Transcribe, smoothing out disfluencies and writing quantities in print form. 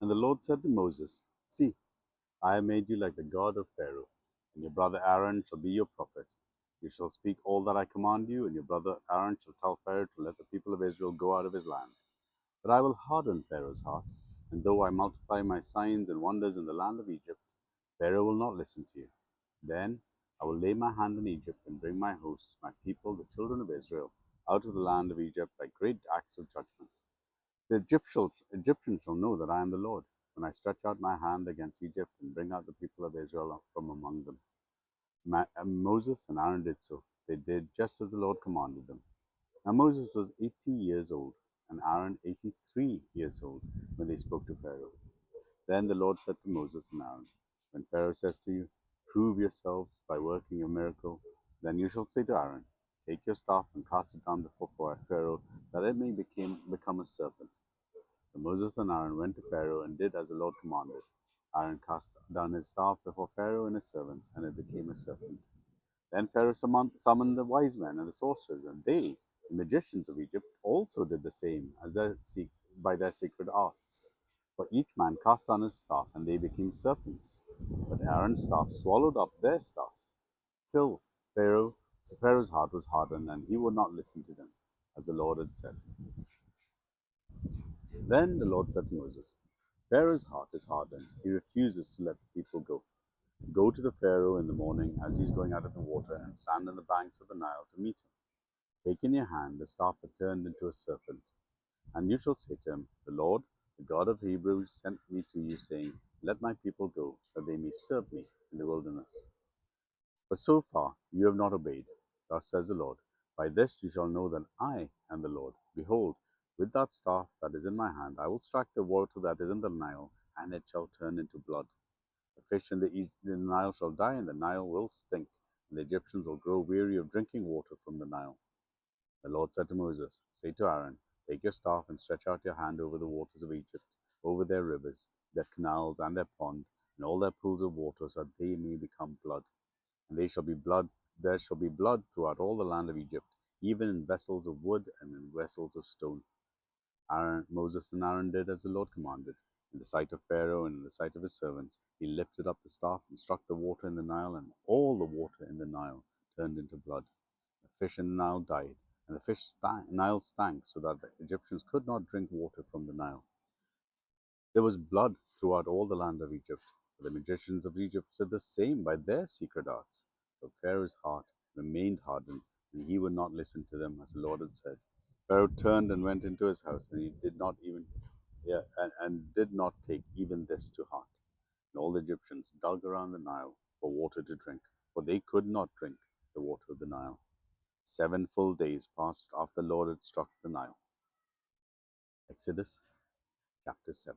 And the Lord said to Moses, See, I have made you like the God of Pharaoh, and your brother Aaron shall be your prophet. You shall speak all that I command you, and your brother Aaron shall tell Pharaoh to let the people of Israel go out of his land. But I will harden Pharaoh's heart, and though I multiply my signs and wonders in the land of Egypt, Pharaoh will not listen to you. Then I will lay my hand on Egypt and bring my hosts, my people, the children of Israel, out of the land of Egypt by great acts of judgment. The Egyptians shall know that I am the Lord, when I stretch out my hand against Egypt and bring out the people of Israel from among them. Moses and Aaron did so. They did just as the Lord commanded them. Now Moses was 80 years old, and Aaron 83 years old, when they spoke to Pharaoh. Then the Lord said to Moses and Aaron, When Pharaoh says to you, Prove yourselves by working a miracle, then you shall say to Aaron, Take your staff and cast it down before Pharaoh, that it may become a serpent. So Moses and Aaron went to Pharaoh and did as the Lord commanded. Aaron cast down his staff before Pharaoh and his servants, and it became a serpent. Then Pharaoh summoned the wise men and the sorcerers, and they, the magicians of Egypt, also did the same by their secret arts. For each man cast down his staff, and they became serpents. But Aaron's staff swallowed up their staffs. Still, Pharaoh's heart was hardened, and he would not listen to them, as the Lord had said. Then the Lord said to Moses, Pharaoh's heart is hardened. He refuses to let the people go. Go to the Pharaoh in the morning as he is going out of the water, and stand on the banks of the Nile to meet him. Take in your hand the staff that turned into a serpent, and you shall say to him, The Lord, the God of Hebrews, sent me to you, saying, Let my people go, that they may serve me in the wilderness. But so far you have not obeyed. Thus says the Lord, By this you shall know that I am the Lord. Behold, with that staff that is in my hand, I will strike the water that is in the Nile, and it shall turn into blood. The fish in the Nile shall die, and the Nile will stink, and the Egyptians will grow weary of drinking water from the Nile. The Lord said to Moses, Say to Aaron, Take your staff and stretch out your hand over the waters of Egypt, over their rivers, their canals, and their pond, and all their pools of water, so that they may become blood. And they shall be blood. There shall be blood throughout all the land of Egypt, even in vessels of wood and in vessels of stone. Moses and Aaron did as the Lord commanded. In the sight of Pharaoh and in the sight of his servants, he lifted up the staff and struck the water in the Nile, and all the water in the Nile turned into blood. The fish in the Nile died, and the Nile stank, so that the Egyptians could not drink water from the Nile. There was blood throughout all the land of Egypt. For the magicians of Egypt did the same by their secret arts. So Pharaoh's heart remained hardened, and he would not listen to them, as the Lord had said. Pharaoh turned and went into his house, and he did not even and did not take even this to heart. And all the Egyptians dug around the Nile for water to drink, for they could not drink the water of the Nile. 7 full days passed after the Lord had struck the Nile. Exodus chapter 7.